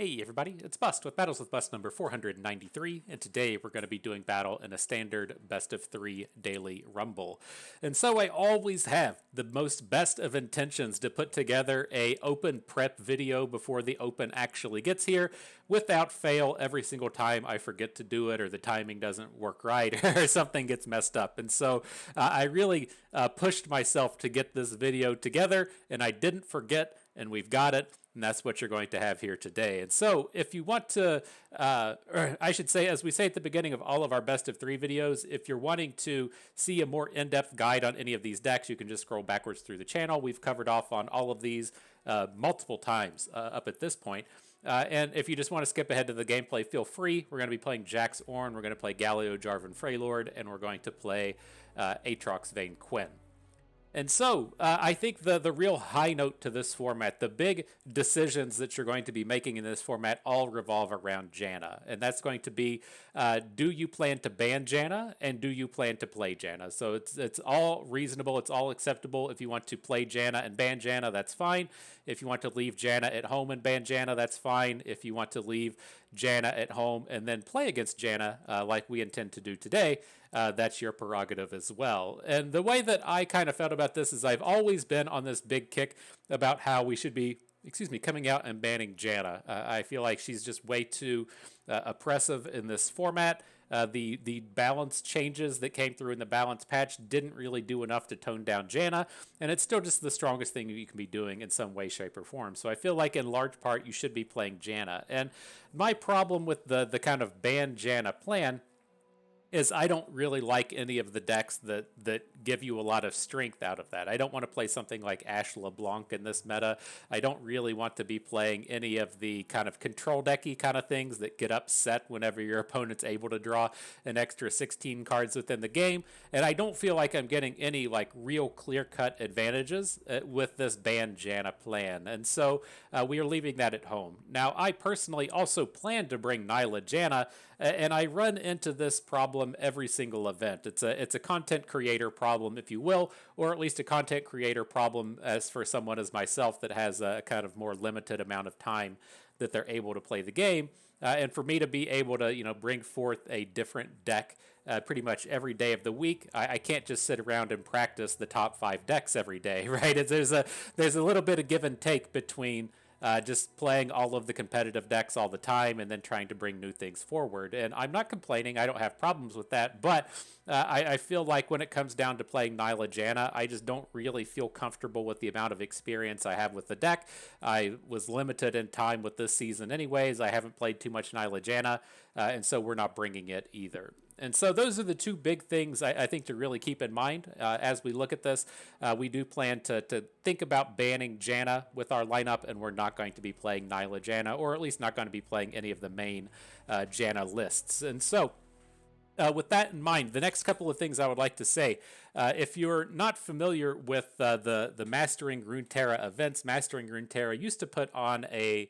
Hey everybody, it's Bust with Battles with Bust number 493, and today we're going to be doing battle in a standard best of 3 daily rumble. And so I always have the most best of intentions to put together a open prep video before the open actually gets here. Without fail, every single time I forget to do it or the timing doesn't work right or something gets messed up. And so I really pushed myself to get this video together, and I didn't forget, and we've got it. And that's what you're going to have here today. And so if you want to, or I should say, as we say at the beginning of all of our best of 3 videos, if you're wanting to see a more in-depth guide on any of these decks, you can just scroll backwards through the channel. We've covered off on all of these multiple times up at this point. And if you just want to skip ahead to the gameplay, feel free. We're going to be playing Jax Ornn, we're going to play Galio, Jarvan, Freylord, and we're going to play Aatrox, Vayne, Gwen. And so I think the real high note to this format, the big decisions that you're going to be making in this format all revolve around Janna. And that's going to be, do you plan to ban Janna and do you plan to play Janna? So it's all reasonable. It's all acceptable. If you want to play Janna and ban Janna, that's fine. If you want to leave Janna at home and ban Janna, that's fine. If you want to leave Janna at home and then play against Janna like we intend to do today, that's your prerogative as well. And the way that I kind of felt about this is I've always been on this big kick about how we should be, coming out and banning Janna. I feel like she's just way too oppressive in this format. The balance changes that came through in the balance patch didn't really do enough to tone down Janna, and it's still just the strongest thing you can be doing in some way, shape, or form. So I feel like in large part you should be playing Janna. And my problem with the kind of ban Janna plan is I don't really like any of the decks that give you a lot of strength out of that. I don't want to play something like Ashe LeBlanc in this meta. I don't really want to be playing any of the kind of control decky kind of things that get upset whenever your opponent's able to draw an extra 16 cards within the game. And I don't feel like I'm getting any like real clear-cut advantages with this ban Janna plan. And so we are leaving that at home. Now, I personally also plan to bring Nilah Janna, and I run into this problem every single event. It's a content creator problem, if you will, or at least a content creator problem as for someone as myself that has a kind of more limited amount of time that they're able to play the game. And for me to be able to, bring forth a different deck pretty much every day of the week, I can't just sit around and practice the top 5 decks every day, right? There's a little bit of give and take between just playing all of the competitive decks all the time and then trying to bring new things forward. And I'm not complaining. I don't have problems with that. But I feel like when it comes down to playing Nilah Janna, I just don't really feel comfortable with the amount of experience I have with the deck. I was limited in time with this season anyways. I haven't played too much Nilah Janna, and so we're not bringing it either. And so those are the 2 big things I think to really keep in mind as we look at this. We do plan to think about banning Janna with our lineup, and we're not going to be playing Nilah Janna, or at least not going to be playing any of the main Janna lists. And so with that in mind, the next couple of things I would like to say, if you're not familiar with the Mastering Runeterra events, Mastering Runeterra used to put on a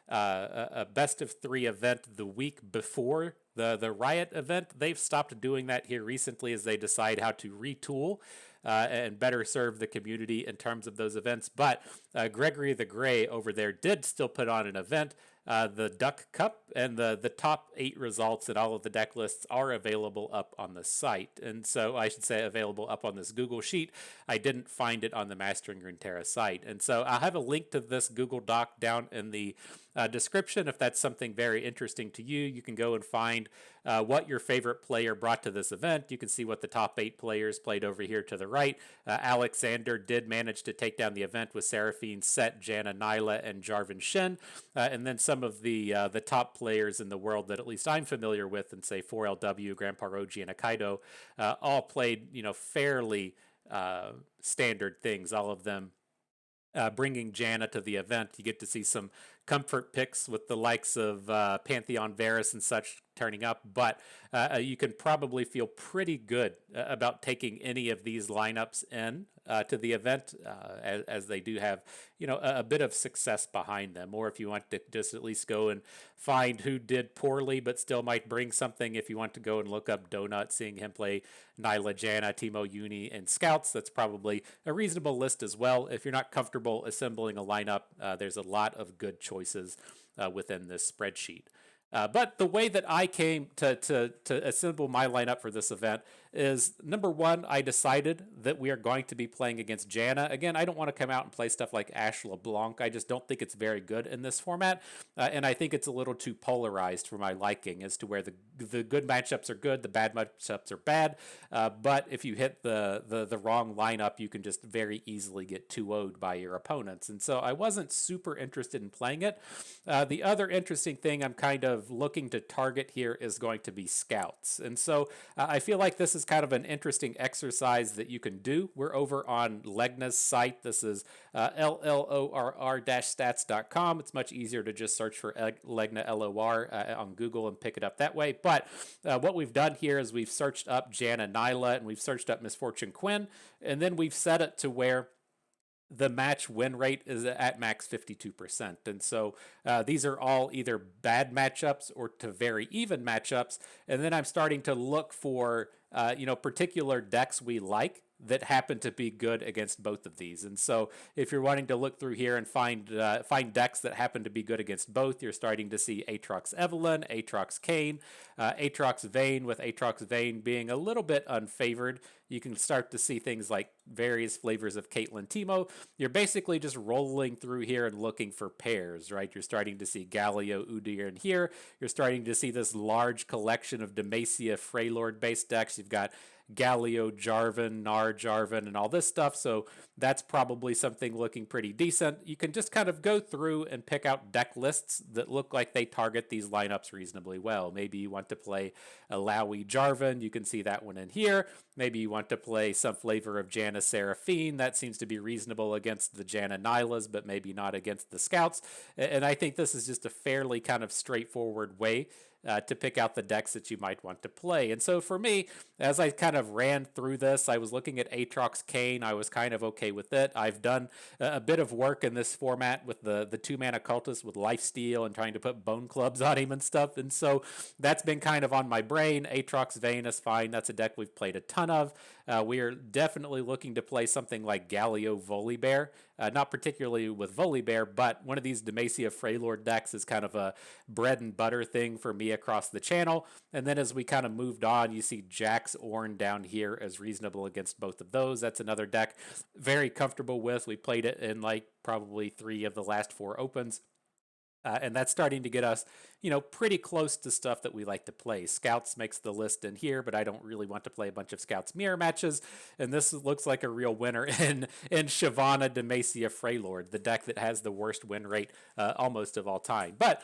best of 3 event the week before the Riot event. They've stopped doing that here recently as they decide how to retool and better serve the community in terms of those events. But Gregory the Grey over there did still put on an event, the Duck Cup, and the top 8 results and all of the deck lists are available up on the site. And so I should say available up on this Google Sheet. I didn't find it on the Mastering Runeterra site. And so I'll have a link to this Google Doc down in the description. If that's something very interesting to you, you can go and find what your favorite player brought to this event. You can see what the top 8 players played over here to the right. Alexander did manage to take down the event with Seraphine, Set, Janna, Nilah, and Jarvan, Shen. And then some of the top players in the world that at least I'm familiar with, and say 4LW, Grandpa Roji, and Akaido, all played, fairly standard things. All of them bringing Janna to the event. You get to see some comfort picks with the likes of Pantheon Varus and such turning up, but you can probably feel pretty good about taking any of these lineups in to the event, as they do have, a bit of success behind them. Or if you want to just at least go and find who did poorly but still might bring something, if you want to go and look up Donut, seeing him play Nilah, Janna, Teemo, Uni, and Scouts, that's probably a reasonable list as well. If you're not comfortable assembling a lineup, there's a lot of good choices within this spreadsheet. But the way that I came to assemble my lineup for this event is, number one, I decided that we are going to be playing against Janna. Again, I don't want to come out and play stuff like Ashe, LeBlanc. I just don't think it's very good in this format, and I think it's a little too polarized for my liking, as to where the good matchups are good, the bad matchups are bad. But if you hit the wrong lineup, you can just very easily get 2-0'd by your opponents. And so I wasn't super interested in playing it. The other interesting thing I'm kind of looking to target here is going to be Scouts. And so I feel like this is kind of an interesting exercise that you can do. We're over on Legna's site. This is LLORR-stats.com. It's much easier to just search for Legna LOR on Google and pick it up that way. But what we've done here is we've searched up Janna Nilah, and we've searched up Misfortune Gwen, and then we've set it to where the match win rate is at max 52%. And so these are all either bad matchups or to very even matchups. And then I'm starting to look for, particular decks we like that happen to be good against both of these. And so if you're wanting to look through here and find decks that happen to be good against both, you're starting to see Aatrox Evelynn, Aatrox Kayn, Aatrox Vayne, with Aatrox Vayne being a little bit unfavored. You can start to see things like various flavors of Caitlyn Teemo. You're basically just rolling through here and looking for pairs, right? You're starting to see Galio, Udyr in here. You're starting to see this large collection of Demacia Freylord-based decks. You've got Galio, Jarvan, Gnar, Jarvan, and all this stuff. So that's probably something looking pretty decent. You can just kind of go through and pick out deck lists that look like they target these lineups reasonably well. Maybe you want to play a Lowy Jarvan. You can see that one in here. Maybe you want to play some flavor of Janna Seraphine. That seems to be reasonable against the Janna Nilahs, but maybe not against the Scouts. And I think this is just a fairly kind of straightforward way to pick out the decks that you might want to play. And so for me, as I kind of ran through this, I was looking at Aatrox Kayn. I was kind of okay with it. I've done a bit of work in this format with the 2-mana cultist with lifesteal and trying to put bone clubs on him and stuff. And so that's been kind of on my brain. Aatrox Vayne is fine. That's a deck we've played a ton of. We are definitely looking to play something like Galio Volibear. Not particularly with Volibear, but one of these Demacia Freylord decks is kind of a bread and butter thing for me across the channel. And then as we kind of moved on, you see Jax Ornn down here as reasonable against both of those. That's another deck very comfortable with. We played it in like probably 3 of the last 4 opens. And that's starting to get us, pretty close to stuff that we like to play. Scouts makes the list in here, but I don't really want to play a bunch of Scouts mirror matches. And this looks like a real winner in Shyvana Demacia Freylord, the deck that has the worst win rate almost of all time. But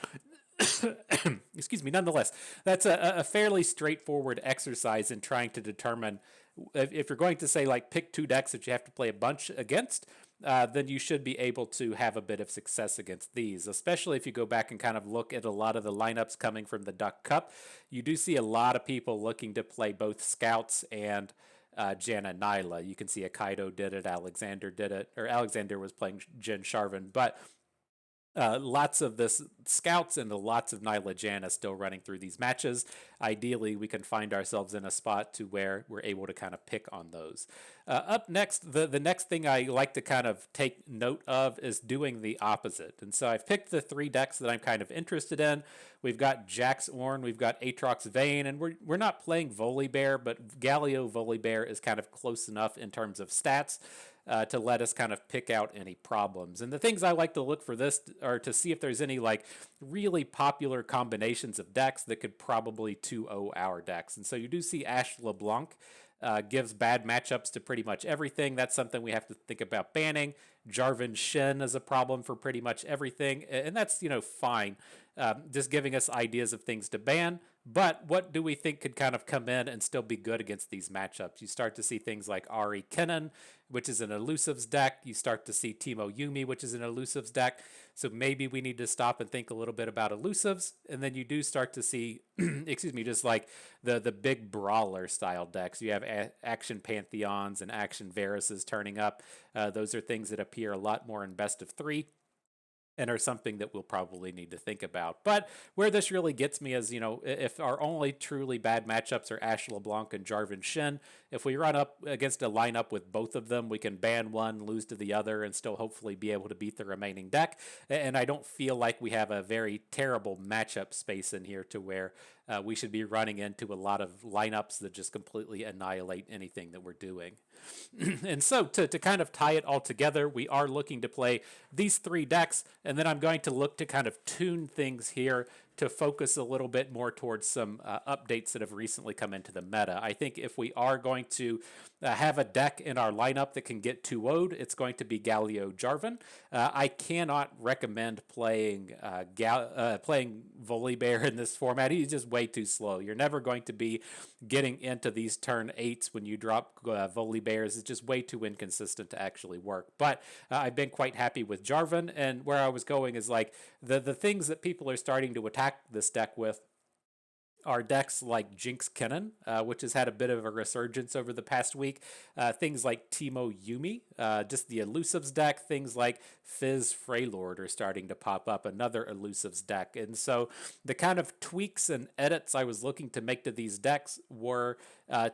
excuse me, nonetheless, that's a fairly straightforward exercise in trying to determine if you're going to say like pick 2 decks that you have to play a bunch against. Then you should be able to have a bit of success against these, especially if you go back and kind of look at a lot of the lineups coming from the Duck Cup. You do see a lot of people looking to play both Scouts and Janna Nilah. You can see Akaido did it, Alexander did it, or Alexander was playing Jhin Sharvan, but lots of this Scouts and lots of Nilah Janna still running through these matches. Ideally, we can find ourselves in a spot to where we're able to kind of pick on those. Up next, the next thing I like to kind of take note of is doing the opposite. And so I've picked the 3 decks that I'm kind of interested in. We've got Jax Ornn, we've got Aatrox Vayne, and we're not playing Volibear, but Galio Volibear is kind of close enough in terms of stats to let us kind of pick out any problems. And the things I like to look for this are to see if there's any like really popular combinations of decks that could probably 2-0 our decks. And so you do see Ashe LeBlanc gives bad matchups to pretty much everything. That's something we have to think about banning. Jarvan Shen is a problem for pretty much everything, and that's fine. Just giving us ideas of things to ban. But what do we think could kind of come in and still be good against these matchups? You start to see things like Ari Kennen, which is an elusives deck. You start to see Teemo Yumi, which is an elusives deck. So maybe we need to stop and think a little bit about elusives. And then you do start to see, excuse me, just like the big brawler style decks. You have Action Pantheons and Action Varuses turning up. Those are things that appear a lot more in best of three and are something that we'll probably need to think about. But where this really gets me is, if our only truly bad matchups are Ashe, LeBlanc, and Jarvan Shen, if we run up against a lineup with both of them, we can ban one, lose to the other, and still hopefully be able to beat the remaining deck. And I don't feel like we have a very terrible matchup space in here to where we should be running into a lot of lineups that just completely annihilate anything that we're doing. And so to kind of tie it all together, we are looking to play these three decks, and then I'm going to look to kind of tune things here to focus a little bit more towards some updates that have recently come into the meta. I think if we are going to have a deck in our lineup that can get 2-0'd, it's going to be Galio Jarvan. I cannot recommend playing Volibear in this format. He's just way too slow. You're never going to be getting into these turn 8s when you drop Volibears. It's just way too inconsistent to actually work. But I've been quite happy with Jarvan, and where I was going is like the things that people are starting to attack this deck with are decks like Jinx Kennen, which has had a bit of a resurgence over the past week. Things like Teemo Yumi, just the elusives deck. Things like Fizz Freylord are starting to pop up, another elusives deck. And so the kind of tweaks and edits I was looking to make to these decks were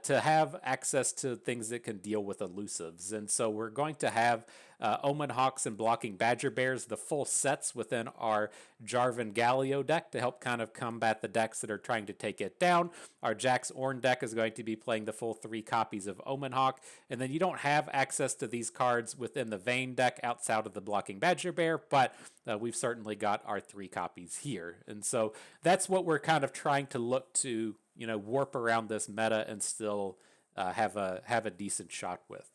to have access to things that can deal with elusives. And so we're going to have Omen Hawks and Blocking Badger Bears, the full sets within our Jarvan Galio deck to help kind of combat the decks that are trying to take it down. Our Jax Ornn deck is going to be playing the full 3 copies of Omen Hawk, and then you don't have access to these cards within the Vayne deck outside of the Blocking Badger Bear, but we've certainly got our 3 copies here. And so that's what we're kind of trying to look to, warp around this meta and still have a decent shot with.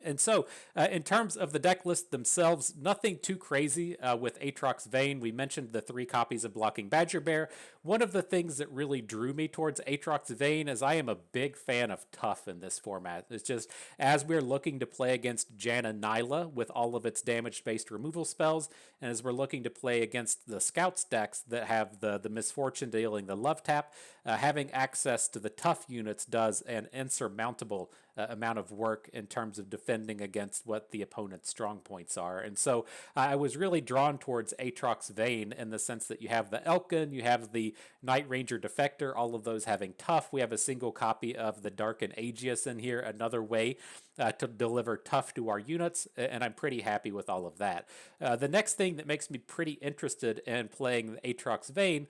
And so, in terms of the deck list themselves, nothing too crazy with Aatrox Vayne. We mentioned the 3 copies of Blocking Badger Bear. One of the things that really drew me towards Aatrox Vayne is I am a big fan of Tough in this format. It's just, as we're looking to play against Janna Nilah with all of its damage-based removal spells, and as we're looking to play against the Scouts decks that have the Misfortune dealing the Love Tap, having access to the Tough units does an insurmountable amount of work in terms of defending against what the opponent's strong points are. And so I was really drawn towards Aatrox Vayne in the sense that you have the Elkin, you have the Night Ranger Defector, all of those having Tough. We have a single copy of the Darken Aegis in here, another way to deliver Tough to our units, and I'm pretty happy with all of that. The next thing that makes me pretty interested in playing the Aatrox Vayne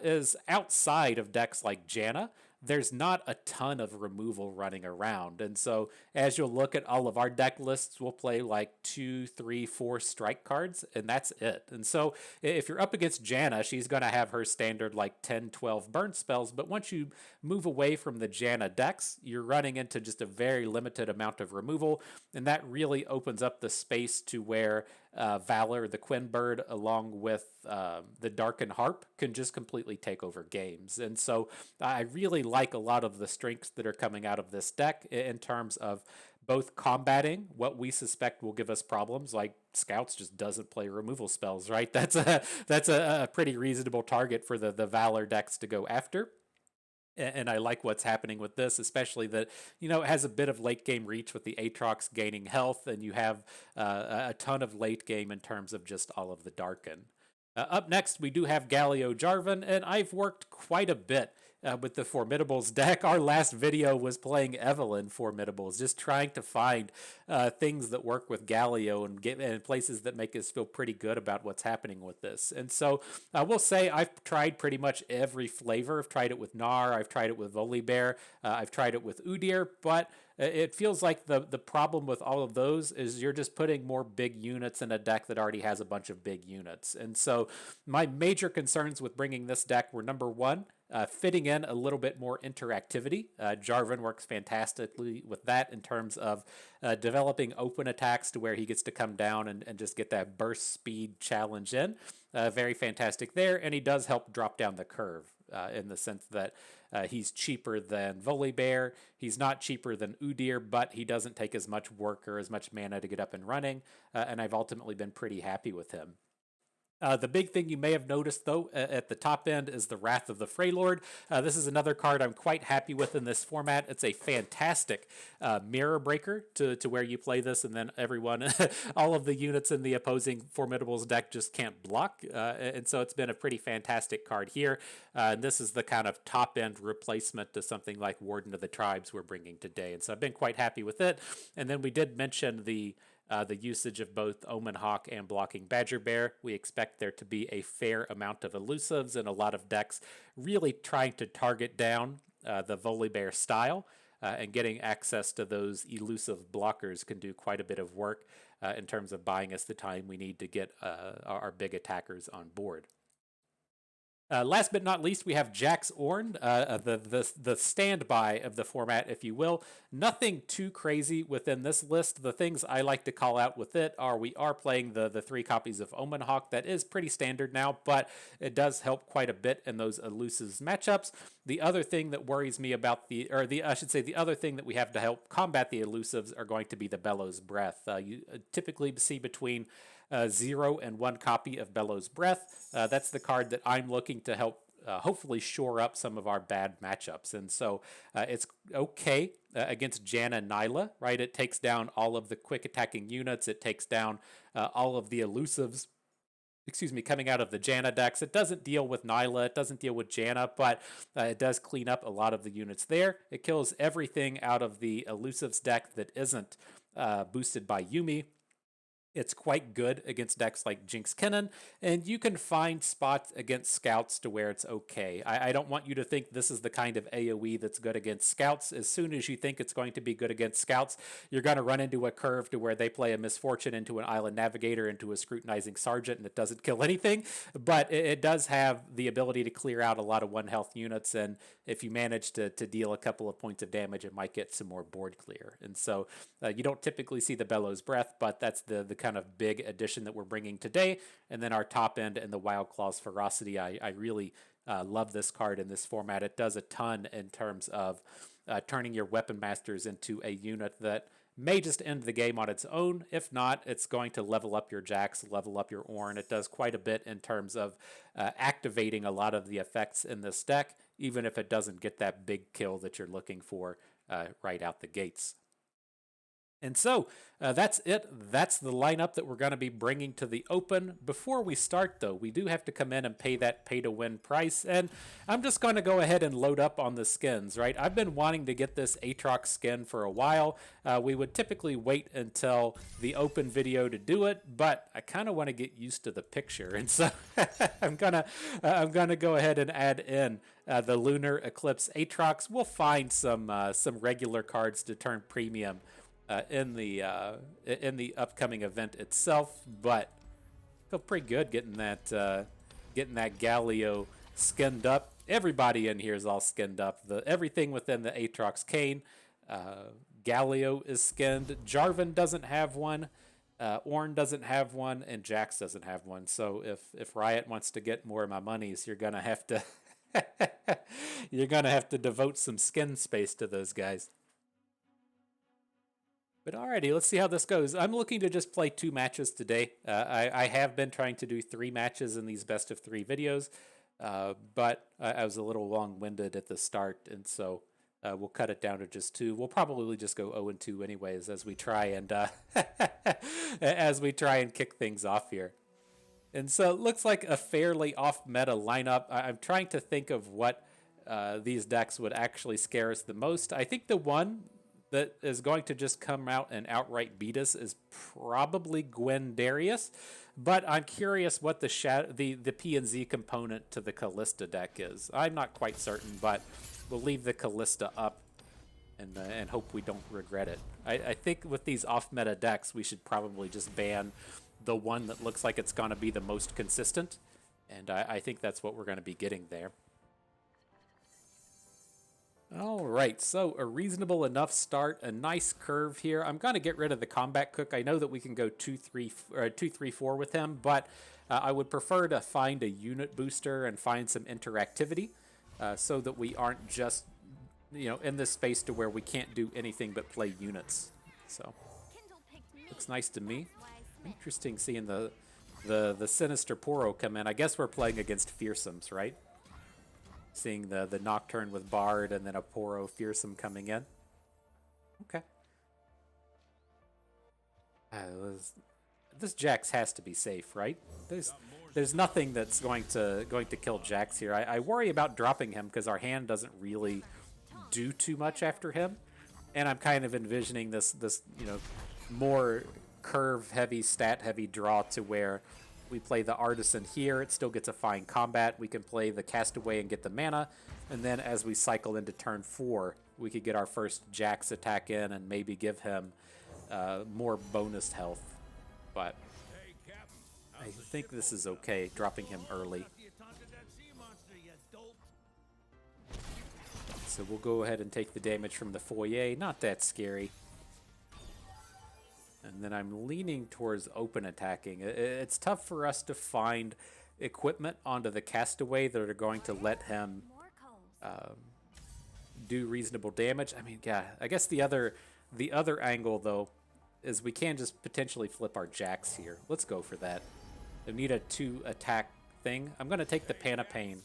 is outside of decks like Janna. There's not a ton of removal running around. And so as you'll look at all of our deck lists, we'll play like 2, 3, 4 strike cards, and that's it. And so if you're up against Janna, she's going to have her standard like 10, 12 burn spells. But once you move away from the Janna decks, you're running into just a very limited amount of removal. And that really opens up the space to where Valor, the Quinn Bird, along with the Darken Harp, can just completely take over games. And so I really like a lot of the strengths that are coming out of this deck in terms of both combating what we suspect will give us problems, like Scouts just doesn't play removal spells, right? That's a pretty reasonable target for the Valor decks to go after. And I like what's happening with this, especially that, it has a bit of late game reach with the Aatrox gaining health, and you have a ton of late game in terms of just all of the Darken. Up next, we do have Galio Jarvan, and I've worked quite a bit with the Formidables deck. Our last video was playing Evelynn Formidables, just trying to find things that work with Galio and places that make us feel pretty good about what's happening with this. And so I will say I've tried pretty much every flavor. I've tried it with Gnar, I've tried it with Volibear, I've tried it with Udyr, but it feels like the problem with all of those is you're just putting more big units in a deck that already has a bunch of big units. And so my major concerns with bringing this deck were, number one, fitting in a little bit more interactivity. Jarvan works fantastically with that in terms of developing open attacks to where he gets to come down and just get that burst speed challenge in. Very fantastic there, and he does help drop down the curve. in the sense that he's cheaper than Volibear. He's not cheaper than Udyr, but he doesn't take as much work or as much mana to get up and running, and I've ultimately been pretty happy with him. The big thing you may have noticed, though, at the top end is the Wrath of the Freylord. This is another card I'm quite happy with in this format. It's a fantastic mirror breaker to where you play this, and then everyone, all of the units in the opposing Formidables deck just can't block. And so it's been a pretty fantastic card here. And this is the kind of top-end replacement to something like Warden of the Tribes we're bringing today. And so I've been quite happy with it. And then we did mention the usage of both Omen Hawk and blocking Badger Bear. We expect there to be a fair amount of elusives and a lot of decks really trying to target down the Volibear style, and getting access to those elusive blockers can do quite a bit of work in terms of buying us the time we need to get our big attackers on board. Last but not least, we have Jax Ornn, the standby of the format, if you will. Nothing too crazy within this list. The things I like to call out with it are we are playing the 3 copies of Omen Hawk. That is pretty standard now, but it does help quite a bit in those elusives matchups. The other thing that worries me about the other thing that we have to help combat the elusives are going to be the Bellows Breath. You typically see between 0 and 1 copy of Bellows Breath. That's the card that I'm looking to help hopefully shore up some of our bad matchups. And so it's okay against Janna and Nilah, right? It takes down all of the quick attacking units. It takes down all of the elusives, coming out of the Janna decks. It doesn't deal with Nilah, it doesn't deal with Janna, but it does clean up a lot of the units there. It kills everything out of the elusives deck that isn't boosted by Yuumi. It's quite good against decks like Jinx Kennen, and you can find spots against scouts to where it's okay. I don't want you to think this is the kind of AoE that's good against scouts. As soon as you think it's going to be good against scouts, you're going to run into a curve to where they play a Misfortune into an Island Navigator into a Scrutinizing Sergeant, and it doesn't kill anything. But it does have the ability to clear out a lot of 1 health units, and if you manage to deal a couple of points of damage, it might get some more board clear. And so you don't typically see the Bellows Breath, but that's the kind of big addition that we're bringing today. And then our top end and the Wild Claw's Ferocity. I really love this card in this format. It does a ton in terms of turning your Weapon Masters into a unit that may just end the game on its own. If not, it's going to level up your Jax, level up your Ornn. It does quite a bit in terms of activating a lot of the effects in this deck, even if it doesn't get that big kill that you're looking for right out the gates. And so that's it. That's the lineup that we're going to be bringing to the Open. Before we start, though, we do have to come in and pay that pay-to-win price. And I'm just going to go ahead and load up on the skins, right? I've been wanting to get this Aatrox skin for a while. We would typically wait until the Open video to do it, but I kind of want to get used to the picture. And so I'm gonna go ahead and add in the Lunar Eclipse Aatrox. We'll find some regular cards to turn premium in the upcoming event itself, but feel pretty good getting that Galio skinned up. Everybody in here is all skinned up. Everything within the Aatrox Cane, Galio is skinned. Jarvan doesn't have one. Ornn doesn't have one, and Jax doesn't have one. So if Riot wants to get more of my monies, you're gonna have to devote some skin space to those guys. But alrighty, let's see how this goes. I'm looking to just play 2 matches today. I have been trying to do 3 matches in these best of 3 videos, but I was a little long-winded at the start, and so we'll cut it down to just 2. We'll probably just go 0-2 anyways as we try and kick things off here. And so it looks like a fairly off-meta lineup. I'm trying to think of what these decks would actually scare us the most. I think the one that is going to just come out and outright beat us is probably Gwen Darius, but I'm curious what the P and Z component to the Kalista deck is. I'm not quite certain, but we'll leave the Kalista up and hope we don't regret it. I think with these off-meta decks, we should probably just ban the one that looks like it's going to be the most consistent, and I think that's what we're going to be getting there. All right, so a reasonable enough start, a nice curve here. I'm going to get rid of the Combat Cook. I know that we can go 2-3-4 with him, but I would prefer to find a unit booster and find some interactivity. so that we aren't just, in this space to where we can't do anything but play units. So, looks nice to me. Interesting seeing the Sinister Poro come in. I guess we're playing against Fearsomes, right? Seeing the Nocturne with Bard and then a Poro Fearsome coming in. Okay. This Jax has to be safe, right? There's nothing that's going to kill Jax here. I worry about dropping him because our hand doesn't really do too much after him, and I'm kind of envisioning this more curve heavy, stat heavy draw to where we play the Artisan here. It still gets a fine combat. We can play the Castaway and get the mana, and then as we cycle into turn 4, we could get our first Jax attack in and maybe give him more bonus health. But I think this is okay, dropping him early. So we'll go ahead and take the damage from the foyer. Not that scary. And then I'm leaning towards open attacking. It's tough for us to find equipment onto the Castaway that are going to let him do reasonable damage. I mean, yeah, I guess the other angle, though, is we can just potentially flip our Jax here. Let's go for that. We need a 2-attack thing. I'm going to take the Pana Pain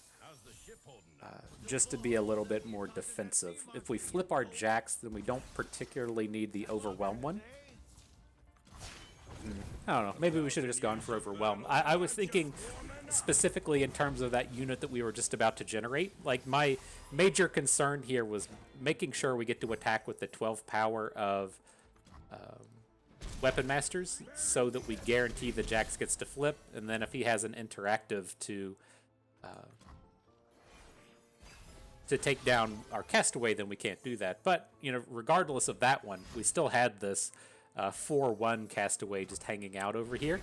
just to be a little bit more defensive. If we flip our Jax, then we don't particularly need the Overwhelm one. I don't know. Maybe we should have just gone for Overwhelm. I was thinking specifically in terms of that unit that we were just about to generate. Like, my major concern here was making sure we get to attack with the 12 power of Weapon Masters so that we guarantee the Jax gets to flip, and then if he has an interactive to take down our Castaway, then we can't do that. But, regardless of that one, we still had this 4-1 Castaway just hanging out over here.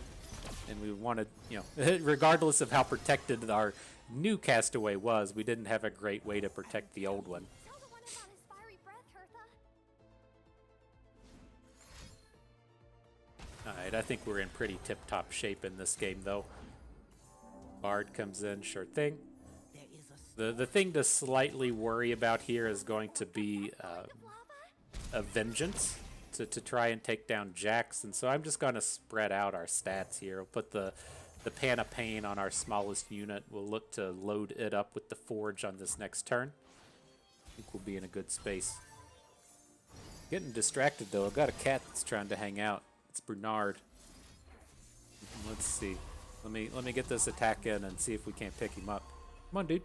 And we wanted, regardless of how protected our new Castaway was, we didn't have a great way to protect the old one. Alright, I think we're in pretty tip-top shape in this game, though. Bard comes in, sure thing. The thing to slightly worry about here is going to be a Vengeance to try and take down Jax, and so I'm just going to spread out our stats here. We'll put the Pana Pain on our smallest unit. We'll look to load it up with the Forge on this next turn. I think we'll be in a good space. Getting distracted, though. I've got a cat that's trying to hang out. It's Bernard. Let's see. Let me get this attack in and see if we can't pick him up. Come on, dude.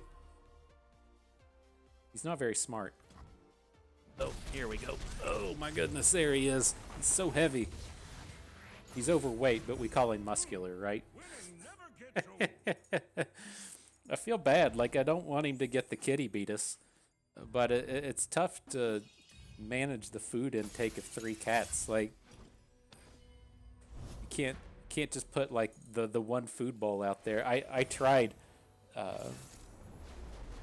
He's not very smart. Oh, here we go. Oh my goodness, there he is. He's so heavy. He's overweight, but we call him muscular, right? I feel bad. Like, I don't want him to get the kitty beat us, but it's tough to manage the food intake of 3 cats. Like, you can't just put like the one food bowl out there. I tried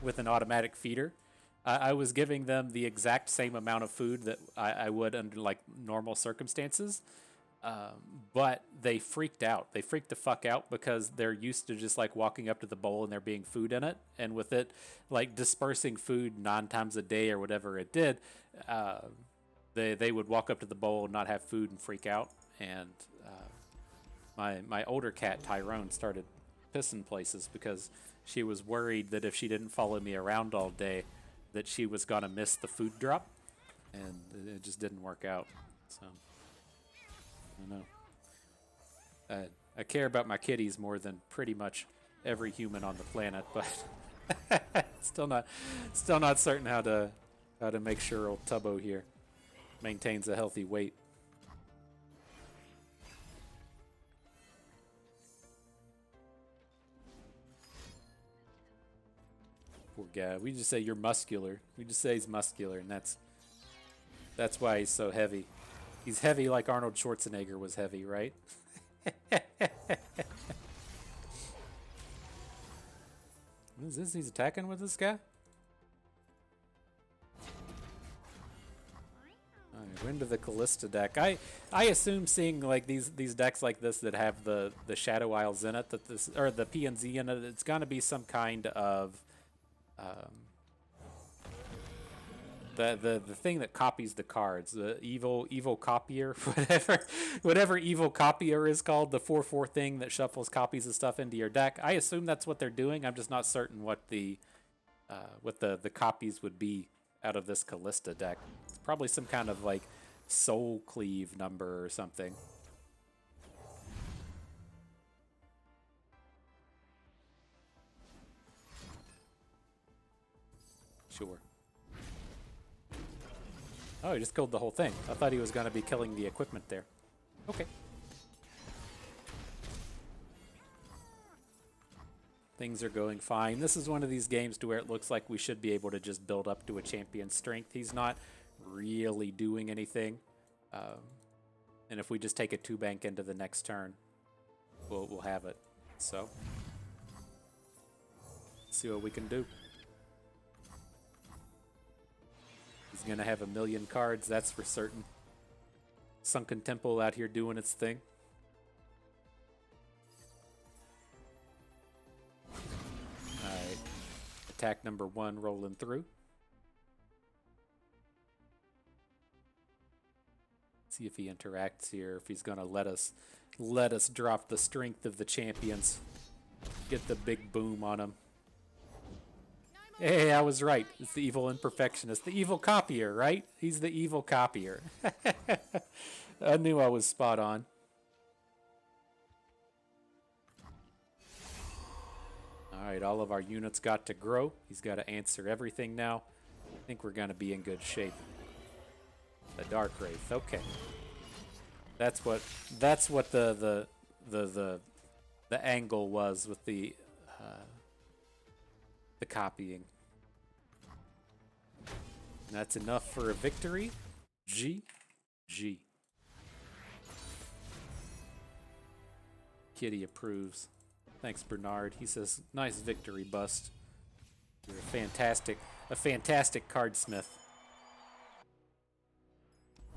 with an automatic feeder. I was giving them the exact same amount of food that I would under like normal circumstances, but they freaked out. They freaked the fuck out because they're used to just like walking up to the bowl and there being food in it, and with it like dispersing food 9 times a day or whatever it did, they would walk up to the bowl and not have food and freak out. And my older cat Tyrone started pissing places because she was worried that if she didn't follow me around all day, that she was gonna miss the food drop, and it just didn't work out. So I don't know. I care about my kitties more than pretty much every human on the planet, but still not certain how to make sure old Tubbo here maintains a healthy weight. Poor guy. We just say you're muscular. We just say he's muscular, and that's why he's so heavy. He's heavy like Arnold Schwarzenegger was heavy, right? What is this? He's attacking with this guy? Alright, we're into the Kalista deck. I assume seeing like these decks like this that have the Shadow Isles in it, that this, or the PNZ in it, it's gonna be some kind of the thing that copies the cards, the evil copier, whatever evil copier is called, the 4/4 thing that shuffles copies of stuff into your deck. I assume that's what they're doing. I'm just not certain what the copies would be out of this Kalista deck. It's probably some kind of like soul cleave number or something. Sure. Oh, he just killed the whole thing. I thought he was going to be killing the equipment there. Okay. Things are going fine. This is one of these games to where it looks like we should be able to just build up to a champion's strength. He's not really doing anything. And if we just take a 2-bank into the next turn, we'll have it. So, let's see what we can do. He's going to have 1,000,000 cards, that's for certain. Sunken Temple out here doing its thing. Alright. Attack number 1 rolling through. See if he interacts here, if he's going to let us drop the strength of the champions. Get the big boom on him. Hey, I was right. It's the evil imperfectionist. The evil copier, right? He's the evil copier. I knew I was spot on. Alright, all of our units got to grow. He's got to answer everything now. I think we're going to be in good shape. The Dark Wraith, okay. That's what the angle was with the copying. And that's enough for a victory. GG. Kitty approves. Thanks, Bernard. He says, nice victory, Bust. You're a fantastic cardsmith.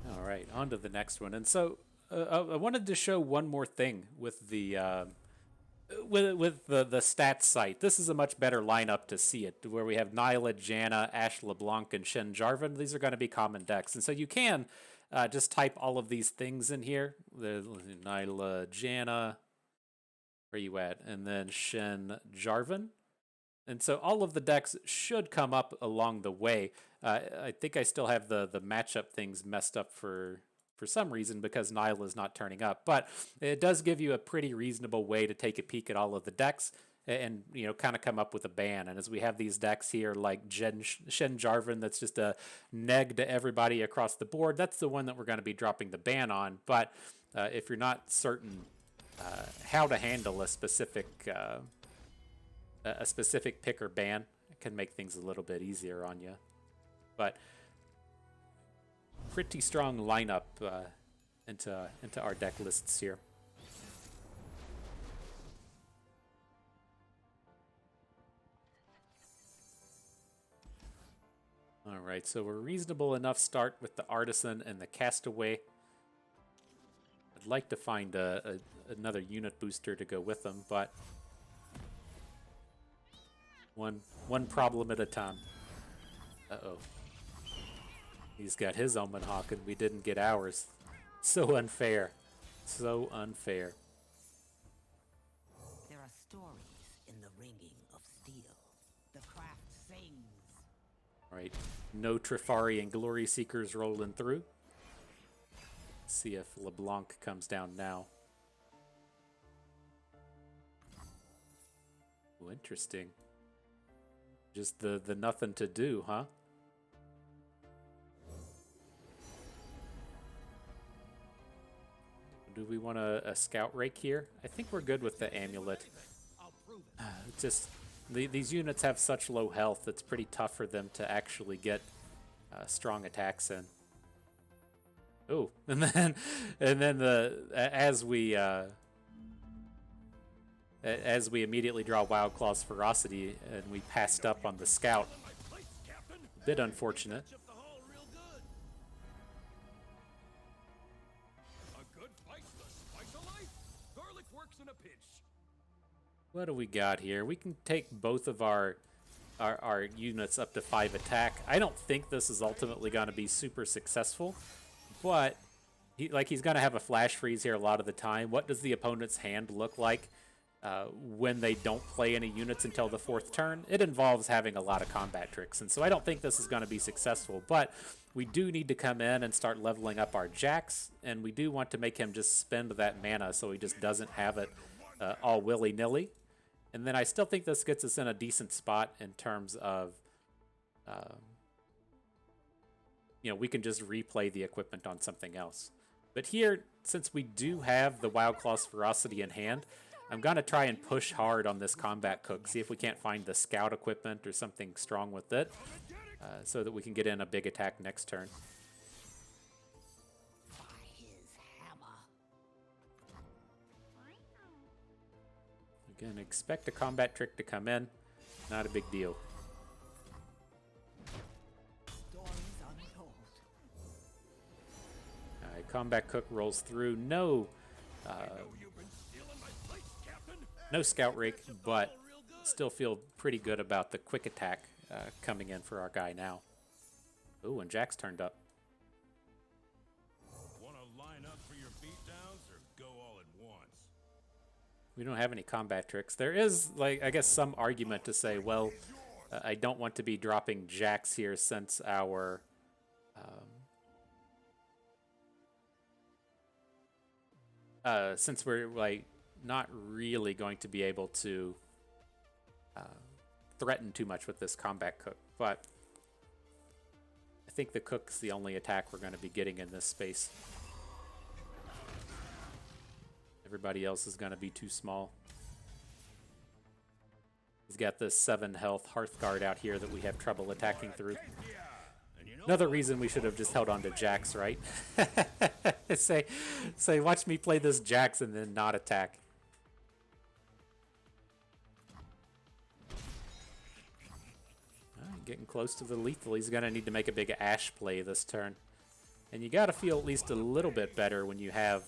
All right, on to the next one. And so I wanted to show one more thing with the stats site. This is a much better lineup to see it, where we have Nilah, Janna, Ashe, LeBlanc, and Shen, Jarvan. These are going to be common decks, and so you can just type all of these things in here. The Nilah, Janna, where you at? And then Shen, Jarvan. And so all of the decks should come up along the way. I think I still have the matchup things messed up for some reason because Nilah is not turning up. But it does give you a pretty reasonable way to take a peek at all of the decks and kind of come up with a ban. And as we have these decks here like Shen Jarvan, that's just a neg to everybody across the board, that's the one that we're going to be dropping the ban on. But if you're not certain how to handle a specific pick or ban, it can make things a little bit easier on you. But pretty strong lineup into our deck lists here. All right, so we're reasonable enough start with the Artisan and the Castaway. I'd like to find another unit booster to go with them, but one problem at a time. Uh-oh. He's got his Omen Hawk and we didn't get ours. So unfair. So unfair. There are stories in the ringing of steel. The craft sings. All right. No Trifari and Glory Seekers rolling through. Let's see if LeBlanc comes down now. Oh, interesting. Just the nothing to do, huh? Do we want a scout rake here? I think we're good with the amulet. Just these units have such low health, it's pretty tough for them to actually get strong attacks in. Oh, and then as we immediately draw Wild Claw's Ferocity and we passed up on the scout. A bit unfortunate. What do we got here? We can take both of our our units up to 5 attack. I don't think this is ultimately going to be super successful, but he's going to have a flash freeze here a lot of the time. What does the opponent's hand look like when they don't play any units until the 4th turn? It involves having a lot of combat tricks, and so I don't think this is going to be successful, but we do need to come in and start leveling up our Jax, and we do want to make him just spend that mana so he just doesn't have it all willy-nilly. And then I still think this gets us in a decent spot in terms of, we can just replay the equipment on something else. But here, since we do have the Wild Claw's Ferocity in hand, I'm going to try and push hard on this Combat Cook, see if we can't find the Scout equipment or something strong with it, so that we can get in a big attack next turn. Again, expect a combat trick to come in. Not a big deal. Alright, Combat Cook rolls through. No Scout Rake, but still feel pretty good about the quick attack coming in for our guy now. Ooh, and Jack's turned up. Want to line up for your beatdowns or go all at once? We don't have any combat tricks. There is, I guess, some argument to say, well, I don't want to be dropping Jax here since our since we're not really going to be able to threaten too much with this Combat Cook, but I think the Cook's the only attack we're going to be getting in this space. Everybody else is going to be too small. He's got this 7 health Hearthguard out here that we have trouble attacking through. Another reason we should have just held on to Jax, right? say, watch me play this Jax and then not attack. Getting close to the lethal. He's going to need to make a big Ashe play this turn. And you got to feel at least a little bit better when you have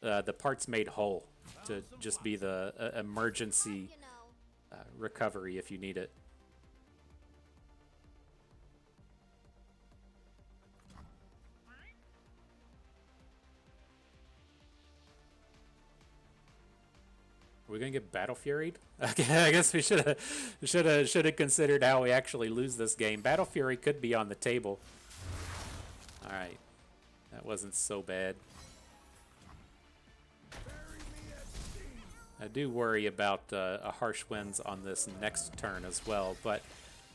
the parts made whole to just be the emergency recovery if you need it. Are we gonna get Battle Furied? Okay, I guess we should have considered how we actually lose this game. Battle Fury could be on the table. All right, that wasn't so bad. I do worry about a Harsh Winds on this next turn as well, but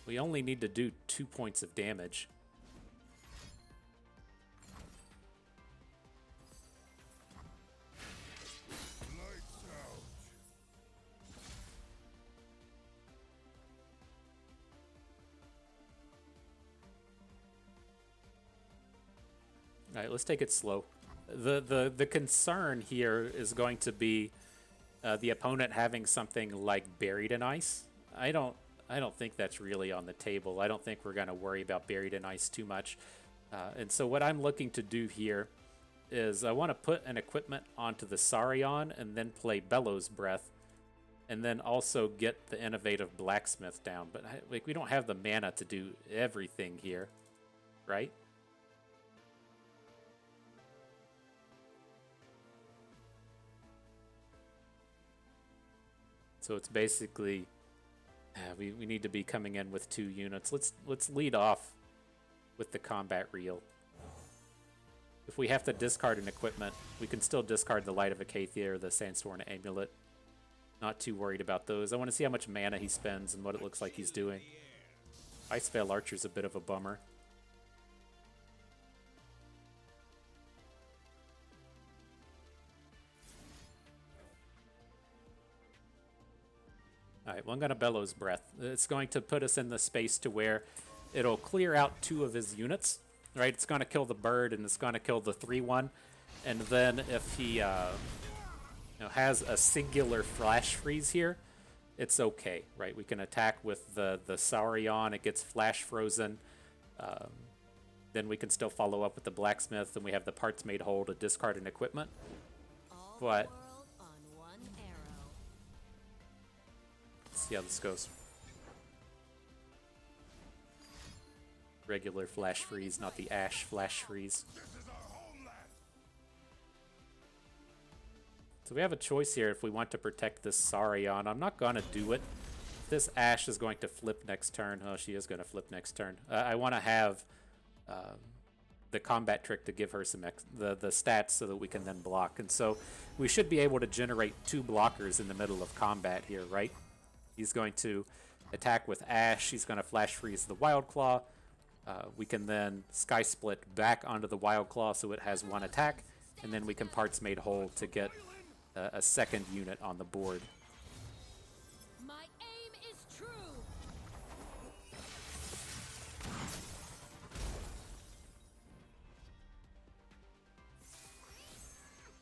we only need to do 2 points of damage. All right, let's take it slow. The concern here is going to be the opponent having something like Buried in Ice. I don't think that's really on the table. I don't think we're going to worry about Buried in Ice too much. And so what I'm looking to do here is I want to put an equipment onto the Saurion and then play Bellows Breath, and then also get the Innovative Blacksmith down. But we don't have the mana to do everything here, right? So it's basically we need to be coming in with 2 units. Let's lead off with the combat reel. If we have to discard an equipment, we can still discard the Light of Acacia or the Sandstorm Amulet. Not too worried about those. I want to see how much mana he spends and what it looks like he's doing. Iceveil Archer's a bit of a bummer. Alright, well, I'm going to Bellows Breath. It's going to put us in the space to where it'll clear out 2 of his units. Right, it's going to kill the bird and it's going to kill the 3/1. And then if he has a singular flash freeze here, it's okay, right? We can attack with the Saurion. It gets flash frozen. Then we can still follow up with the Blacksmith, and we have the parts made whole to discard an equipment. But let's see how this goes. regular flash freeze, not the Ashe flash freeze. So we have a choice here if we want to protect this Sarion. I'm not going to do it. This Ashe is going to flip next turn. Oh, she is going to flip next turn. I want to have the combat trick to give her some the stats so that we can then block. And so we should be able to generate 2 blockers in the middle of combat here, right? He's going to attack with Ashe. He's going to flash freeze the Wild Claw. We can then Sky Split back onto the Wild Claw so it has 1 attack. And then we can Parts Made Whole to get a second unit on the board. My aim is true.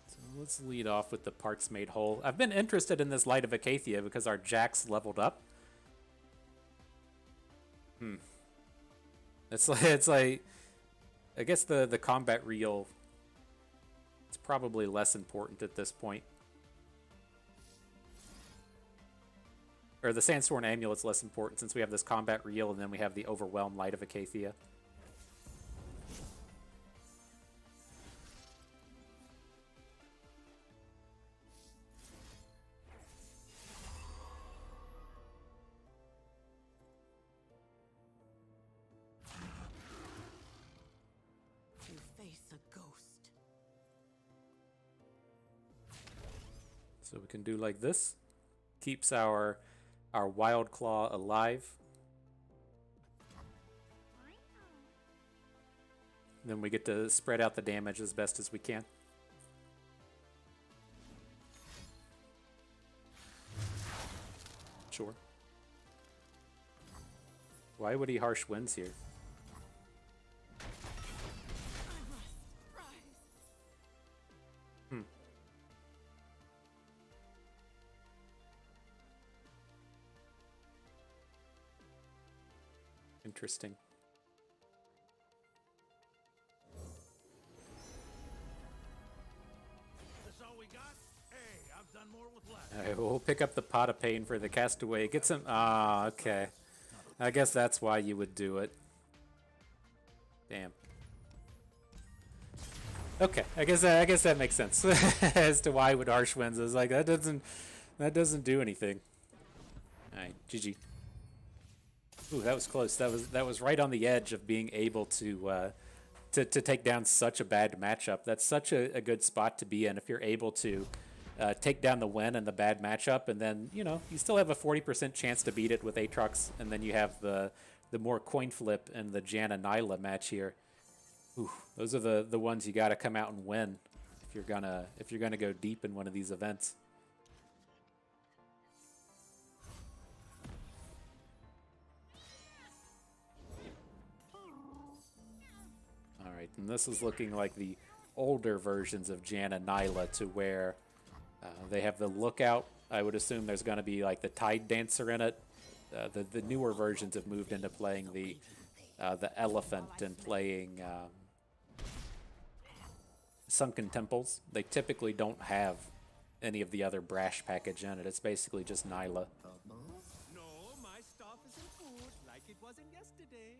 So let's lead off with the Parts Made Whole. I've been interested in this Light of Acacia because our Jax leveled up. It's like I guess the combat reel, it's probably less important at this point. Or the Sandstorm Amulet's less important since we have this combat reel and then we have the Overwhelmed Light of Acacia. You face a ghost. So we can do like this. Keeps our Wild Claw alive. Then we get to spread out the damage as best as we can. Sure. Why would he Harsh Winds here? Interesting. This all we got? Hey, I've done more with less. Alright, we'll pick up the Pot of Pain for the Castaway. Get some... Ah, okay. I guess that's why you would do it. Damn. Okay, I guess that makes sense as to why would Harsh Winds. Is like that doesn't do anything. Alright, GG. Ooh, that was close. That was right on the edge of being able to take down such a bad matchup. That's such a good spot to be in if you're able to take down the win and the bad matchup, and then you still have a 40% chance to beat it with Aatrox, and then you have the more coin flip and the Janna Nilah match here. Ooh, those are the ones you got to come out and win if you're gonna go deep in one of these events. Alright, and this is looking like the older versions of Janna Nilah, to where they have the Lookout. I would assume there's going to be like the Tide Dancer in it. The newer versions have moved into playing the Elephant and playing Sunken Temples. They typically don't have any of the other Brash package in it. It's basically just Nilah. No, my stuff isn't food like it wasn't yesterday.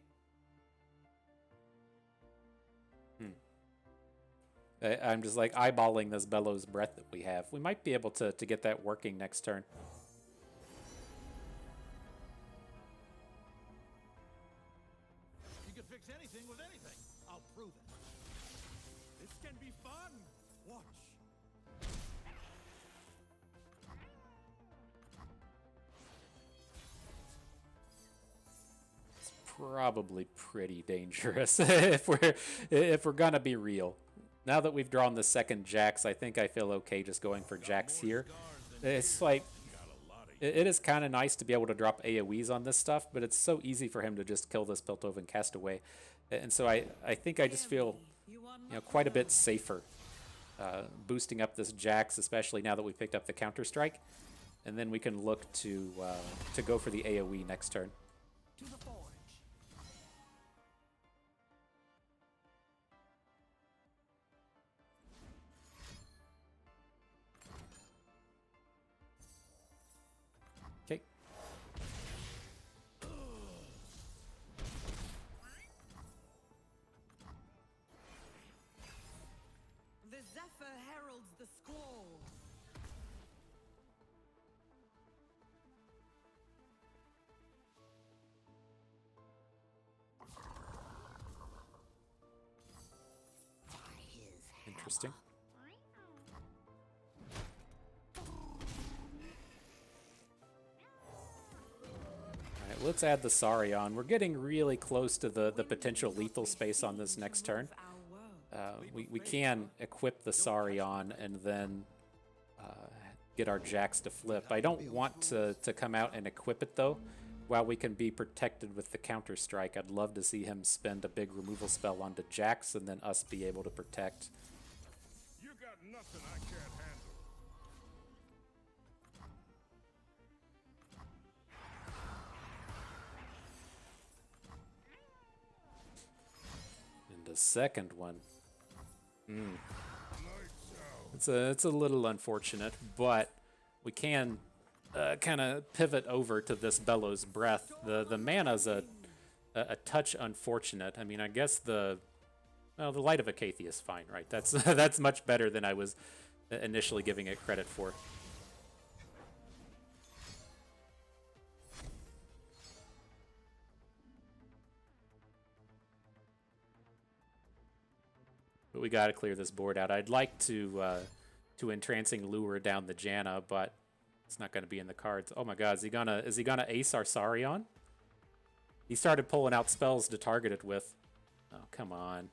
I'm just like eyeballing this Bellows Breath that we have. We might be able to get that working next turn. You can fix anything with anything. I'll prove it. This can be fun. Watch. It's probably pretty dangerous if we're gonna be real. Now that we've drawn the second Jax, I think I feel okay just going for Jax here. It's like, it is kind of nice to be able to drop AoEs on this stuff, but it's so easy for him to just kill this Piltover and Castaway. And so I think I just feel quite a bit safer boosting up this Jax, especially now that we picked up the Counter-Strike. And then we can look to go for the AoE next turn. To the forge. Okay. Alright, let's add the Saurion. We're getting really close to the potential lethal space on this next turn. We can equip the Saurion and then get our Jax to flip. I don't want to come out and equip it though, while we can be protected with the counter strike. I'd love to see him spend a big removal spell onto Jax and then us be able to protect. You got nothing I can't handle. And the second one. Lights out. It's a little unfortunate, but we can kind of pivot over to this Bellows Breath. The mana's a touch unfortunate. I mean, I guess the Light of Acacia is fine, right? That's that's much better than I was initially giving it credit for. But we got to clear this board out. I'd like to entrancing lure down the Janna, but it's not going to be in the cards. Oh my God, is he gonna ace our Saurion? He started pulling out spells to target it with. Oh, come on.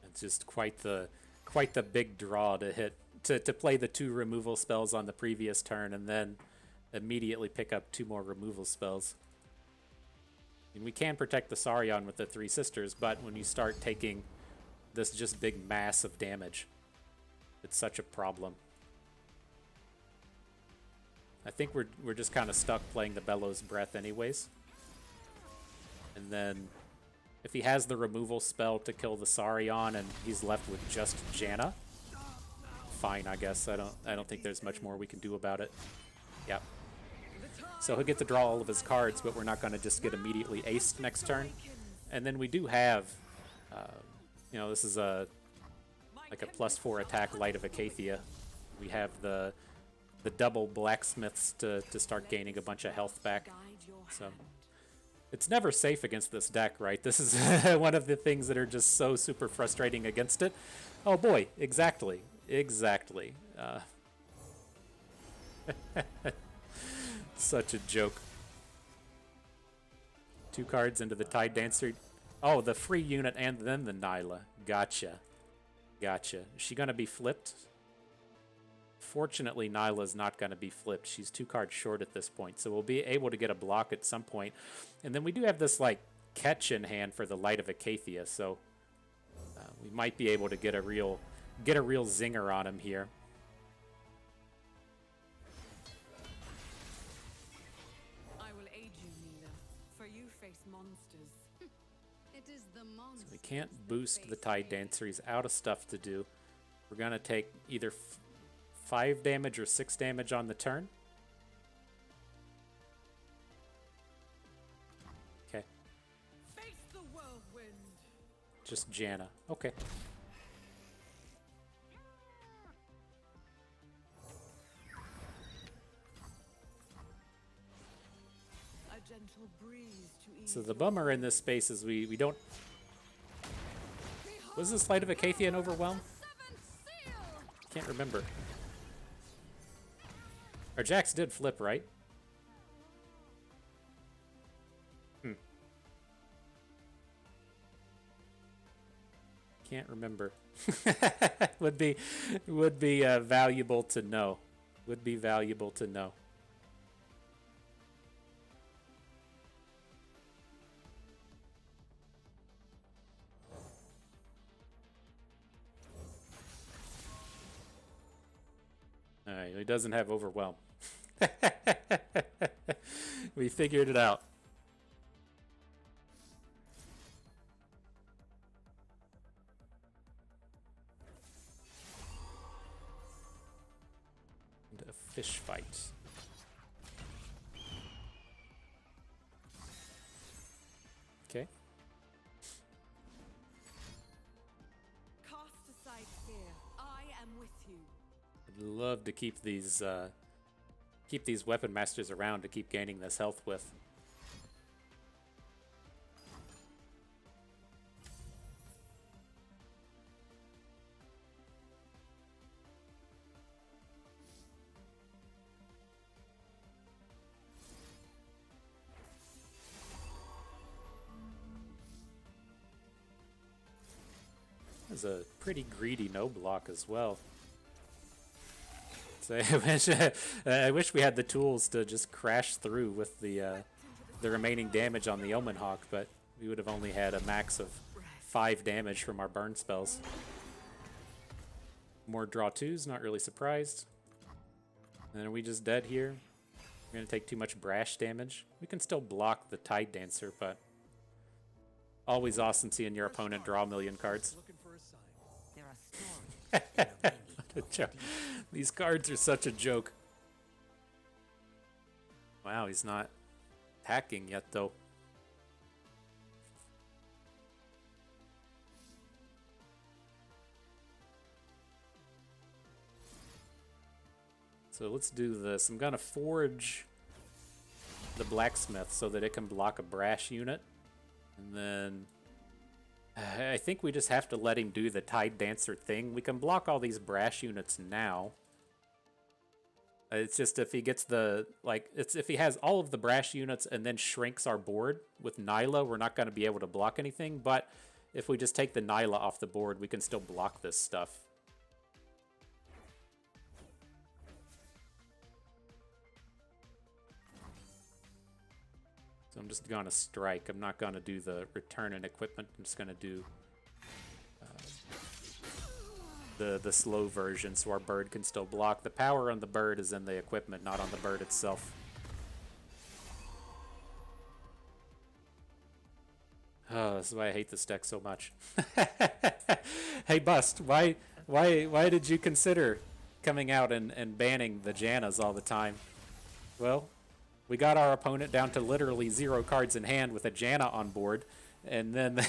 It's just quite the big draw to hit to play the 2 removal spells on the previous turn and then immediately pick up 2 more removal spells. I mean, we can protect the Saurion with the 3 sisters, but when you start taking this just big mass of damage, it's such a problem. I think we're just kind of stuck playing the Bellows Breath anyways. And then if he has the removal spell to kill the Saurion and he's left with just Janna, fine, I guess. I don't think there's much more we can do about it. Yep. So he'll get to draw all of his cards, but we're not going to just get immediately aced next turn. And then we do have, this is like a +4 attack Light of Acacia. We have the double blacksmiths to start gaining a bunch of health back. So it's never safe against this deck, right? This is one of the things that are just so super frustrating against it. Oh boy, exactly. Such a joke. 2 cards into the Tide Dancer. Oh, the free unit and then the Nilah. Gotcha. Is she going to be flipped? Fortunately, Nilah's not going to be flipped. She's 2 cards short at this point, so we'll be able to get a block at some point. And then we do have this, like, catch in hand for the Light of Acacia, so we might be able to get a real zinger on him here. I will aid you, Nilah, for you face monsters. It is the monster. So we can't boost the Tide Dancer. He's out of stuff to do. We're going to take either 5 damage or 6 damage on the turn. Okay. Face the whirlwind. Just Janna. Okay. A gentle breeze to ease So the bummer in this space is we don't... Was this Light of Acacia an Overwhelm? Can't remember. Our Jax did flip, right? Can't remember. would be valuable to know. Would be valuable to know. All right, he doesn't have Overwhelm. We figured it out. And a fish fight. Okay. cast aside fear. I am with you. I'd love to keep these weapon masters around to keep gaining this health with. is a pretty greedy no block as well. So I wish we had the tools to just crash through with the remaining damage on the Omen Hawk, but we would have only had a max of 5 damage from our burn spells. More draw 2s, not really surprised. And are we just dead here? We're going to take too much brash damage. We can still block the Tide Dancer, but always awesome seeing your opponent draw a million cards. Looking for a sign. There are storms in the ringing What a of joke. These cards are such a joke. Wow, he's not hacking yet, though. So let's do this. I'm going to forge the blacksmith so that it can block a brash unit. And then I think we just have to let him do the Tide Dancer thing. We can block all these brash units now. It's just if he gets the, like, it's if he has all of the brash units and then shrinks our board with Nilah, we're not going to be able to block anything. But if we just take the Nilah off the board, we can still block this stuff. So I'm just going to strike. I'm not going to do the return and equipment. I'm just going to do the slow version so our bird can still block. The power on the bird is in the equipment, not on the bird itself. Oh, this is why I hate this deck so much. Hey, Bust, why did you consider coming out and banning the Jannas all the time? Well, we got our opponent down to literally 0 cards in hand with a Janna on board, and then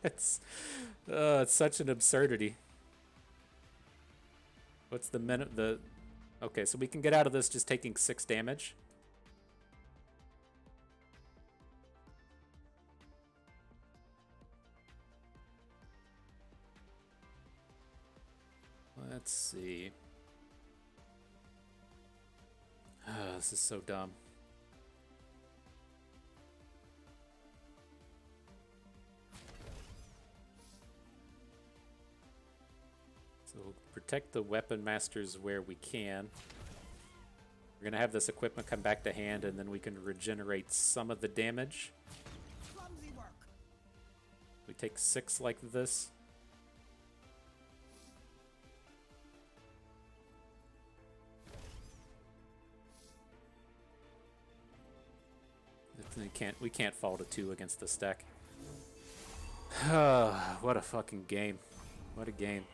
it's such an absurdity. What's the minute? Okay, so we can get out of this just taking 6 damage. Let's see. This is so dumb. So we'll protect the weapon masters where we can. We're going to have this equipment come back to hand, and then we can regenerate some of the damage. clumsy work. We take 6 like this. We can't fall to 2 against this deck. What a fucking game. What a game.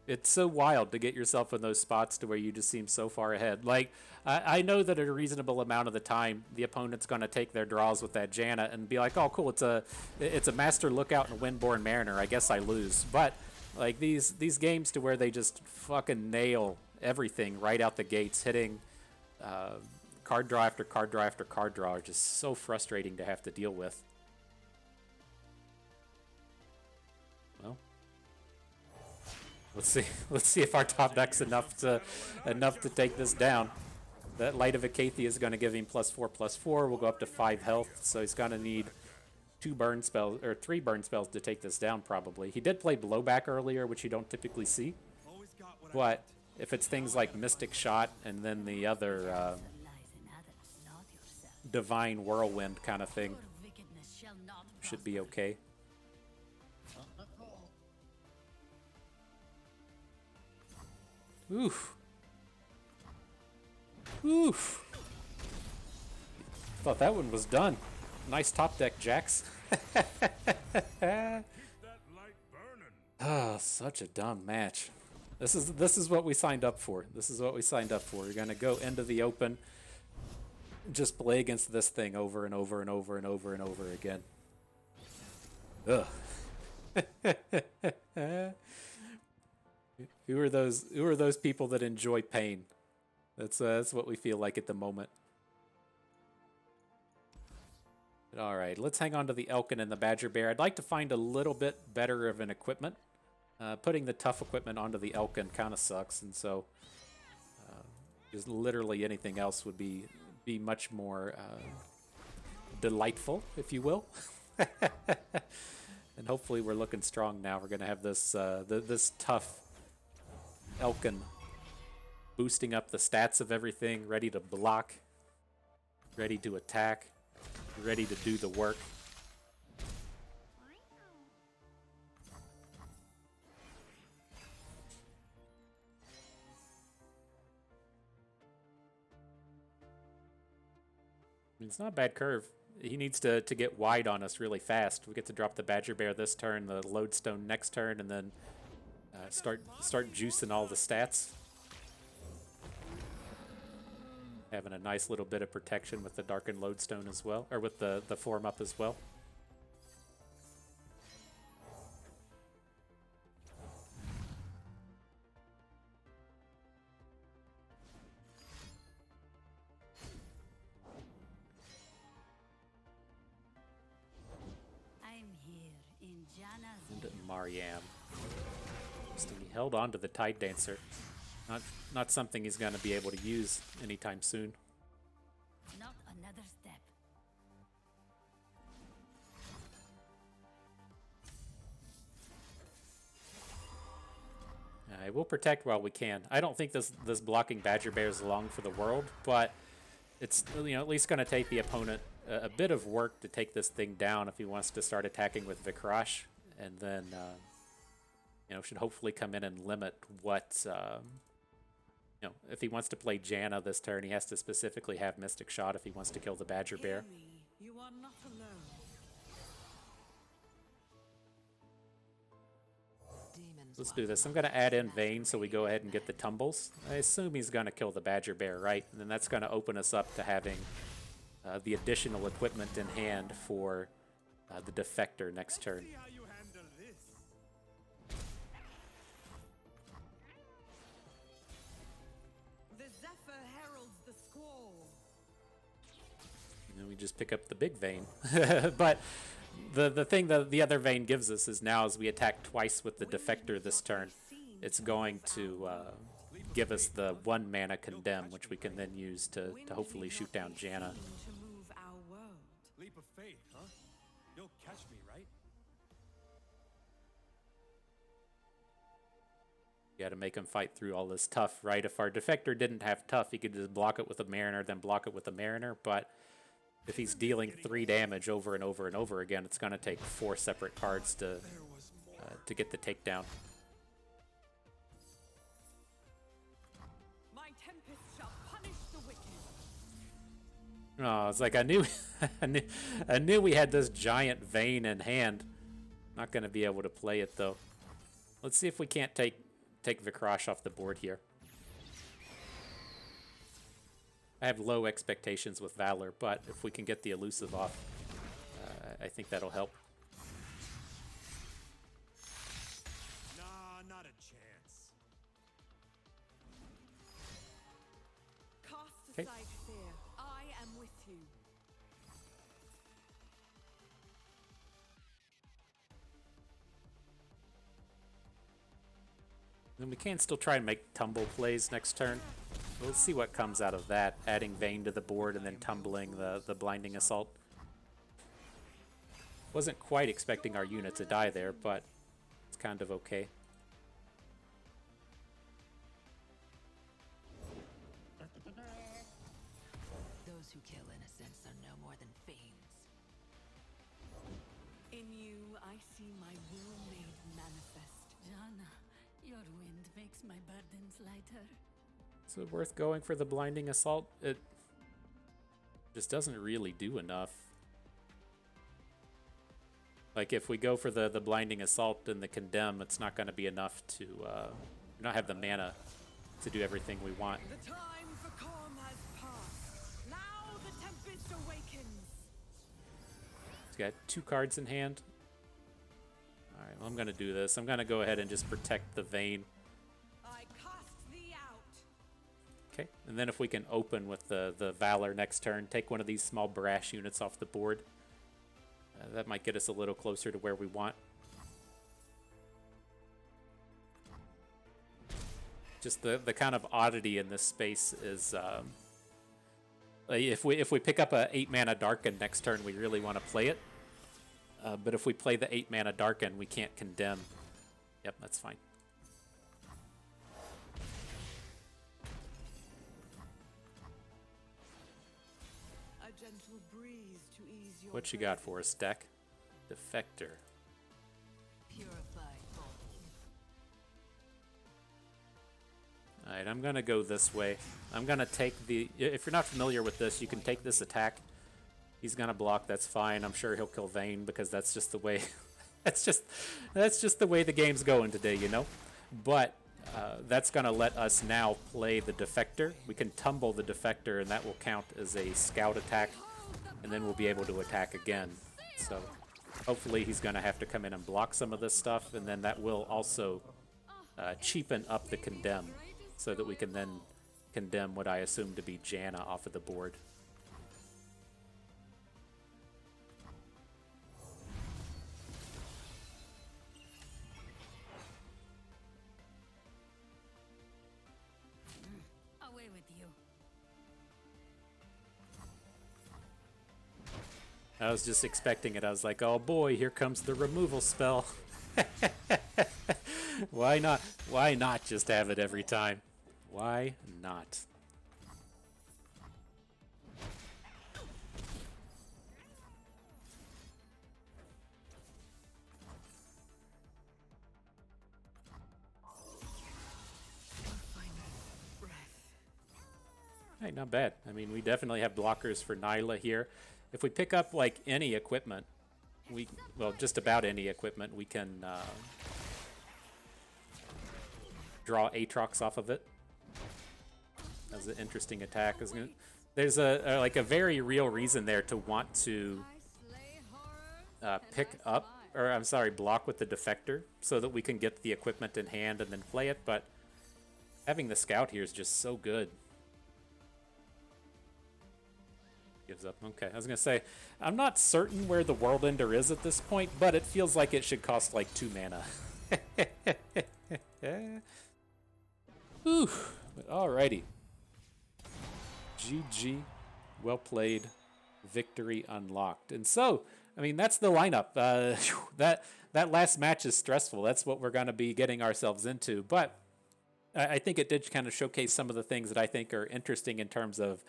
It's so wild to get yourself in those spots to where you just seem so far ahead. Like, I know that a reasonable amount of the time, the opponent's going to take their draws with that Janna and be like, oh, cool, it's a Master Lookout and a Windborn Mariner. I guess I lose. But, like, these games to where they just fucking nail everything right out the gates, hitting card draw after card draw after card draw are just so frustrating to have to deal with. Well, let's see if our top deck's enough to take this down. That Light of Acathia is going to give him +4/+4. We'll go up to 5 health, so he's going to need 2 burn spells or 3 burn spells to take this down probably. He did play Blowback earlier, which you don't typically see. Always got what I But if it's things like Mystic Shot and then the other Lies in others, not yourself. Divine Whirlwind kind of thing, Your wickedness shall not should be okay. Oof. Oof. Thought that one was done. Nice top deck, Jax. That light burning. Oh, such a dumb match. This is what we signed up for. This is what we signed up for. We're gonna go into the open, just play against this thing over and over and over and over and over again. Ugh. Who are those people that enjoy pain? That's what we feel like at the moment. But all right, let's hang on to the Elkin and the Badger Bear. I'd like to find a little bit better of an equipment. Putting the tough equipment onto the Elkin kind of sucks, and so just literally anything else would be much more delightful, if you will. And hopefully we're looking strong now. We're going to have this this tough Elkin boosting up the stats of everything, ready to block, ready to attack, ready to do the work. It's not a bad curve. He needs to get wide on us really fast. We get to drop the Badger Bear this turn, the Lodestone next turn, and then start juicing all the stats. Having a nice little bit of protection with the Darkened Lodestone as well, or with the form up as well. I'm here in Janna's And Mariam. He held on to the Tide Dancer. Not something he's going to be able to use anytime soon. not another step. We'll protect while we can. I don't think this blocking Badger Bear is long for the world, but it's at least going to take the opponent a bit of work to take this thing down if he wants to start attacking with Vikrash, and then should hopefully come in and limit what if he wants to play Janna this turn, he has to specifically have Mystic Shot if he wants to kill the Badger Bear. Hear me. You are not alone. Let's do this. I'm going to add in Vayne so we go ahead and get the tumbles. I assume he's going to kill the Badger Bear, right? And then that's going to open us up to having the additional equipment in hand for the Defector next turn. See how you handle this. The Zephyr heralds the squall. And then we just pick up the big Vayne. But the thing that the other Vayne gives us is now as we attack twice with the Defector this turn, it's going to give us the 1 mana Condemn, which we can then use to hopefully shoot down Janna. To move our world. Leap of faith, huh? You'll catch me, right? You got to make him fight through all this tough, right? If our Defector didn't have tough, he could just block it with a Mariner, then block it with a Mariner. But if he's dealing 3 damage over and over and over again, it's going to take 4 separate cards to get the takedown. My tempest shall punish the wicked. Oh, it's like I knew, I knew we had this giant Vayne in hand. Not going to be able to play it though. Let's see if we can't take Vikrash off the board here. I have low expectations with Valor, but if we can get the elusive off, I think that'll help. Nah, not a chance. Cast Okay. aside fear. I am with you. Then we can still try and make tumble plays next turn. Let's see what comes out of that. Adding Vayne to the board and then tumbling the Blinding Assault. Wasn't quite expecting our unit to die there, but it's kind of okay. Those who kill innocents are no more than fiends. In you, I see my will made manifest. Janna, your wind makes my burdens lighter. Is it worth going for the Blinding Assault? It just doesn't really do enough. Like, if we go for the Blinding Assault and the Condemn, it's not going to be enough to not have the mana to do everything we want. The time for calm has passed. Now the tempest awakens. He's got 2 cards in hand. Alright, well, I'm going to do this. I'm going to go ahead and just protect the Vayne. I cast thee out. Okay, and then if we can open with the Valor next turn, take one of these small brash units off the board. That might get us a little closer to where we want. Just the kind of oddity in this space is if we pick up a 8 mana Darken next turn, we really want to play it. But if we play the 8 mana Darken, we can't condemn. Yep, that's fine. A gentle breeze to ease your What you got for us, deck? Defector. Purified gold. Alright, I'm gonna go this way. I'm gonna take the... If you're not familiar with this, you can take this attack. He's gonna block, that's fine. I'm sure he'll kill Vayne because that's just the way... that's just the way the game's going today, you know? But that's gonna let us now play the Defector. We can tumble the Defector and that will count as a scout attack. And then we'll be able to attack again. So hopefully he's gonna have to come in and block some of this stuff, and then that will also cheapen up the condemn, so that we can then condemn what I assume to be Janna off of the board. Away with you. I was just expecting it. I was like, oh boy, here comes the removal spell. Why not? Why not just have it every time? Why not? Hey, not bad. I mean, we definitely have blockers for Nilah here. If we pick up like any equipment, well, just about any equipment, we can draw Aatrox off of it. That's an interesting attack, isn't it? There's like a very real reason there to want to pick up, or I'm sorry, block with the Defector, so that we can get the equipment in hand and then play it. But having the Scout here is just so good. Gives up. Okay, I was gonna say, I'm not certain where the World Ender is at this point, but it feels like it should cost like 2 mana. Whew. Alrighty. GG. Well played. Victory unlocked. And so, I mean, that's the lineup. That last match is stressful. That's what we're gonna be getting ourselves into. But I think it did kind of showcase some of the things that I think are interesting in terms of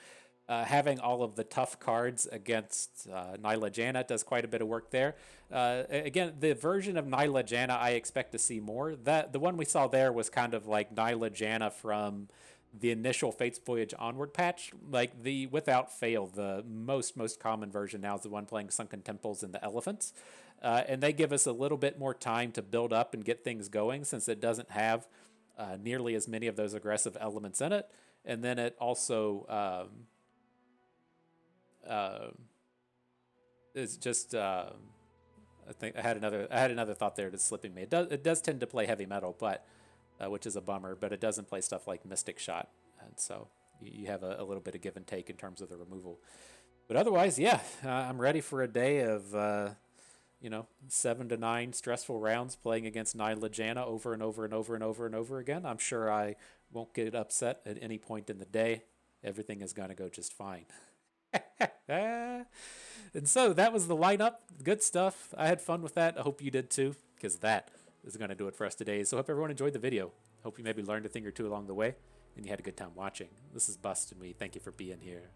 having all of the tough cards against Nilah Janna. Does quite a bit of work there. Again, the version of Nilah Janna I expect to see more. The one we saw there was kind of like Nilah Janna from the initial Fates Voyage Onward patch. Like the, without fail, the most common version now is the one playing Sunken Temples and the Elephants. And they give us a little bit more time to build up and get things going, since it doesn't have nearly as many of those aggressive elements in it. And then it also... it's just I think I had another thought there that's slipping me. It does tend to play heavy metal, but which is a bummer. But it doesn't play stuff like Mystic Shot, and so you have a little bit of give and take in terms of the removal. But otherwise, yeah, I'm ready for a day of 7 to 9 stressful rounds playing against Nilah Janna over and over and over and over and over again. I'm sure I won't get upset at any point in the day. Everything is going to go just fine. And so that was the lineup. Good stuff. I had fun with that. I hope you did too, because that is going to do it for us today. So hope everyone enjoyed the video. Hope you maybe learned a thing or two along the way and you had a good time watching. This is Bust, and we thank you for being here.